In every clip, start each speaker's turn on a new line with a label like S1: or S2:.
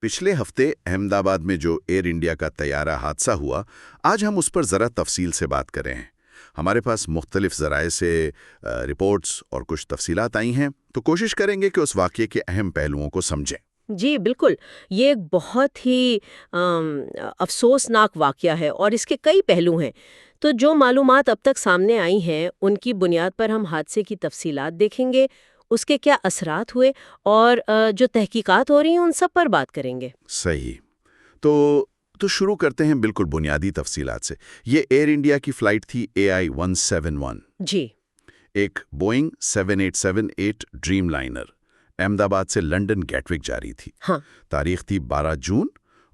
S1: پچھلے ہفتے احمد آباد میں جو ایئر انڈیا کا طیارہ حادثہ ہوا، آج ہم اس پر ذرا تفصیل سے بات کر رہے ہیں۔ ہمارے پاس مختلف ذرائع سے رپورٹس اور کچھ تفصیلات آئی ہیں، تو کوشش کریں گے کہ اس واقعے کے اہم پہلوؤں کو سمجھیں۔
S2: جی بالکل، یہ ایک بہت ہی افسوسناک واقعہ ہے اور اس کے کئی پہلو ہیں۔ تو جو معلومات اب تک سامنے آئی ہیں ان کی بنیاد پر ہم حادثے کی تفصیلات دیکھیں گے، اس کے کیا اثرات ہوئے اور جو تحقیقات ہو رہی ہیں ان سب پر بات کریں گے۔
S1: صحیح۔ تو شروع کرتے ہیں بالکل بنیادی تفصیلات سے۔ یہ ایئر انڈیا کی فلائٹ تھی AI-171،
S2: جی،
S1: ایک بوئنگ 7878 ڈریم لائنر، احمد آباد سے لنڈن گیٹ وک جاری تھی۔
S2: ہاں،
S1: تاریخ تھی 12 جون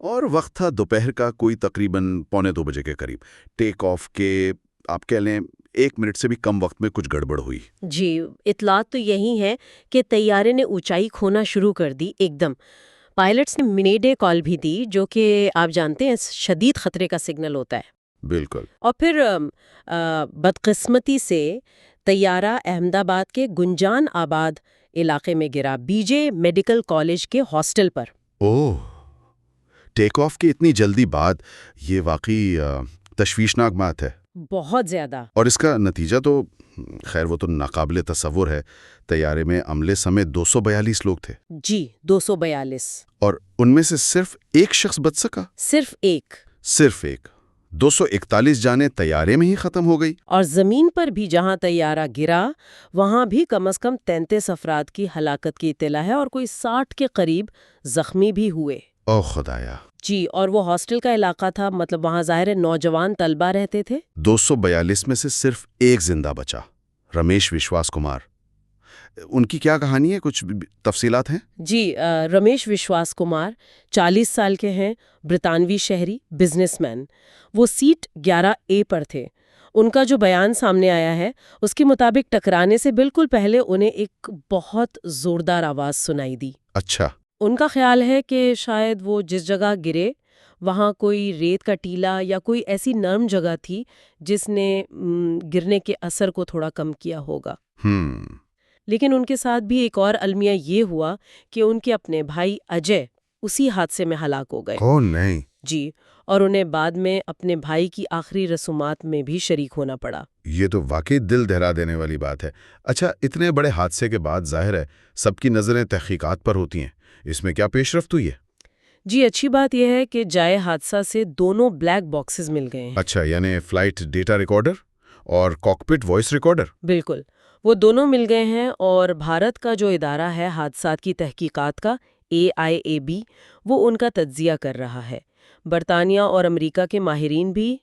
S1: اور وقت تھا دوپہر کا کوئی تقریباً 1:45 بجے کے قریب۔ ٹیک آف کے آپ کہہ لیں 1 منٹ سے بھی کم وقت میں کچھ گڑبڑ ہوئی۔
S2: جی، اطلاعات تو یہی ہے کہ طیارے نے اونچائی کھونا شروع کر دی ایک دم۔ پائلٹس نے مے ڈے کال بھی دی، جو کہ آپ جانتے ہیں شدید خطرے کا سگنل ہوتا ہے۔
S1: بالکل۔
S2: اور پھر بدقسمتی سے طیارہ احمد آباد کے گنجان آباد علاقے میں گرا، BJ میڈیکل کالج کے hostel per.
S1: Oh, take of کی اتنی جلدی بعد، یہ واقعی تشویشناک بات ہے۔
S2: بہت زیادہ۔
S1: اور اس کا نتیجہ تو خیر وہ تو ناقابل تصور ہے۔ طیارے میں عملے سمیت 242 لوگ تھے۔
S2: جی، 242۔
S1: اور ان میں سے صرف ایک شخص بچ سکا؟
S2: صرف ایک۔
S1: صرف ایک۔ 241 جانیں طیارے میں ہی ختم ہو گئی۔
S2: اور زمین پر بھی جہاں طیارہ گرا وہاں بھی کم از کم 33 افراد کی ہلاکت کی اطلاع ہے اور کوئی 60 کے قریب زخمی بھی ہوئے۔
S1: او خدایا۔
S2: جی، اور وہ ہاسٹل کا علاقہ تھا، مطلب وہاں ظاہر نوجوان طلبہ رہتے تھے۔
S1: 242 میں سے صرف ایک زندہ بچا، رمیش وشواس کمار۔ ان کی کیا کہانی ہے؟ کچھ تفصیلات ہیں؟
S2: جی، رمیش وشواس کمار 40 سال کے ہیں، برطانوی شہری، بزنس مین۔ وہ سیٹ 11A پر تھے۔ ان کا جو بیان سامنے آیا ہے اس کے مطابق ٹکرانے سے بالکل پہلے انہیں ایک بہت زوردار آواز سنائی دی۔
S1: اچھا۔
S2: ان کا خیال ہے کہ شاید وہ جس جگہ گرے وہاں کوئی ریت کا ٹیلا یا کوئی ایسی نرم جگہ تھی جس نے گرنے کے اثر کو تھوڑا کم کیا ہوگا۔ لیکن ان کے ساتھ بھی ایک اور المیہ یہ ہوا کہ ان کے اپنے بھائی اجے اسی حادثے میں ہلاک ہو گئے۔
S1: کون نہیں؟
S2: جی، اور انہیں بعد میں اپنے بھائی کی آخری رسومات میں بھی شریک ہونا پڑا۔
S1: یہ تو واقعی دل دہلا دینے والی بات ہے۔ اچھا، اتنے بڑے حادثے کے بعد ظاہر ہے سب کی نظریں تحقیقات پر ہوتی ہیں، اس میں کیا پیش رفت ہوئی ہے؟
S2: جی، اچھی بات یہ ہے کہ جائے حادثہ سے دونوں بلیک باکسز مل گئے ہیں۔
S1: اچھا، یعنی فلائٹ ڈیٹا ریکارڈر اور کاکپٹ وائس ریکارڈر؟
S2: بالکل، وہ دونوں مل گئے ہیں اور بھارت کا جو ادارہ ہے حادثات کی تحقیقات کا AIAB، وہ ان کا تجزیہ کر رہا ہے۔ برطانیہ اور امریکہ کے ماہرین بھی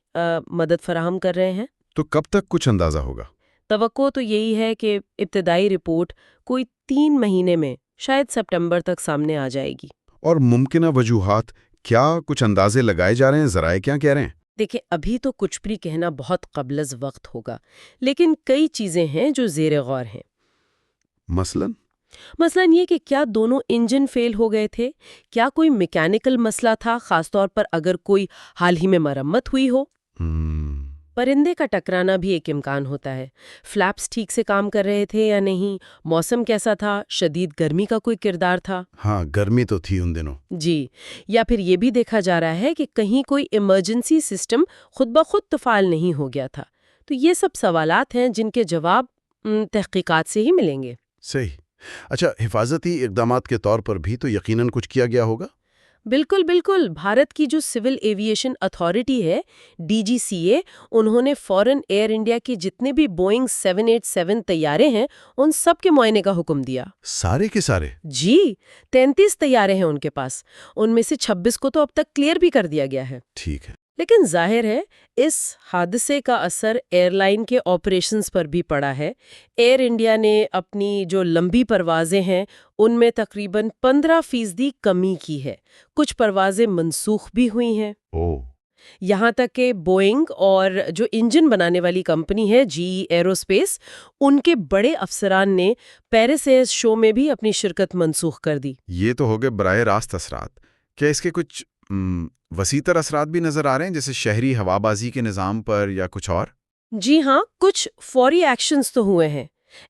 S2: مدد فراہم کر رہے ہیں۔
S1: تو کب تک کچھ اندازہ ہوگا؟
S2: توقع تو یہی ہے کہ ابتدائی رپورٹ کوئی 3 مہینے میں، شاید سپٹمبر تک سامنے آ جائے گی۔
S1: اور ممکنہ وجوہات کیا؟ کچھ اندازے لگائے جا رہے ہیں؟ ذرائع کیا کہہ رہے ہیں؟
S2: دیکھیں، ابھی تو کچھ بھی کہنا بہت قبل از وقت ہوگا، لیکن کئی چیزیں ہیں جو زیر غور ہیں۔ مثلاً یہ کہ کیا دونوں انجن فیل ہو گئے تھے؟ کیا کوئی میکینیکل مسئلہ تھا، خاص طور پر اگر کوئی حال ہی میں مرمت ہوئی ہو؟ پرندے کا ٹکرانا بھی ایک امکان ہوتا ہے۔ فلیپس ٹھیک سے کام کر رہے تھے یا نہیں؟ موسم کیسا تھا؟ شدید گرمی کا کوئی کردار تھا؟
S1: ہاں، گرمی تو تھی ان دنوں۔
S2: جی، یا پھر یہ بھی دیکھا جا رہا ہے کہ کہیں کوئی ایمرجنسی سسٹم خود بخود فعال نہیں ہو گیا تھا۔ تو یہ سب سوالات ہیں جن کے جواب تحقیقات سے ہی ملیں گے۔
S1: صحیح۔ اچھا، حفاظتی اقدامات کے طور پر بھی تو یقیناً کچھ کیا گیا ہوگا؟
S2: بالکل بالکل، بھارت کی جو سول ایویشن اتھارٹی ہے DGCA، انہوں نے فوراً ایئر انڈیا کے جتنے بھی بوئنگ 787 طیارے ہیں ان سب کے معائنے کا حکم دیا۔
S1: سارے کے سارے؟
S2: جی، 33 طیارے ہیں ان کے پاس، ان میں سے 26 کو تو اب تک کلیئر بھی کر دیا گیا ہے۔
S1: ٹھیک ہے۔
S2: لیکن ظاہر ہے اس حادثے کا اثر ایئر لائن کے آپریشنز پر بھی پڑا ہے۔ ایئر انڈیا نے اپنی جو لمبی پروازیں ہیں ان میں تقریباً 15% کمی کی ہے۔ کچھ پروازیں منسوخ بھی ہوئی ہیں۔ یہاں تک کہ بوئنگ اور جو انجن بنانے والی کمپنی ہے GE ایروسپیس، ان کے بڑے افسران نے پیرس ایئر شو میں بھی اپنی شرکت منسوخ کر دی۔
S1: یہ تو ہو گئے براہ راست اثرات۔ کیا اس کے کچھ وسیع تر اثرات بھی نظر آ رہے ہیں، جیسے شہری ہوابازی کے نظام پر یا کچھ اور؟
S2: جی ہاں، کچھ فوری ایکشنز تو ہوئے ہیں۔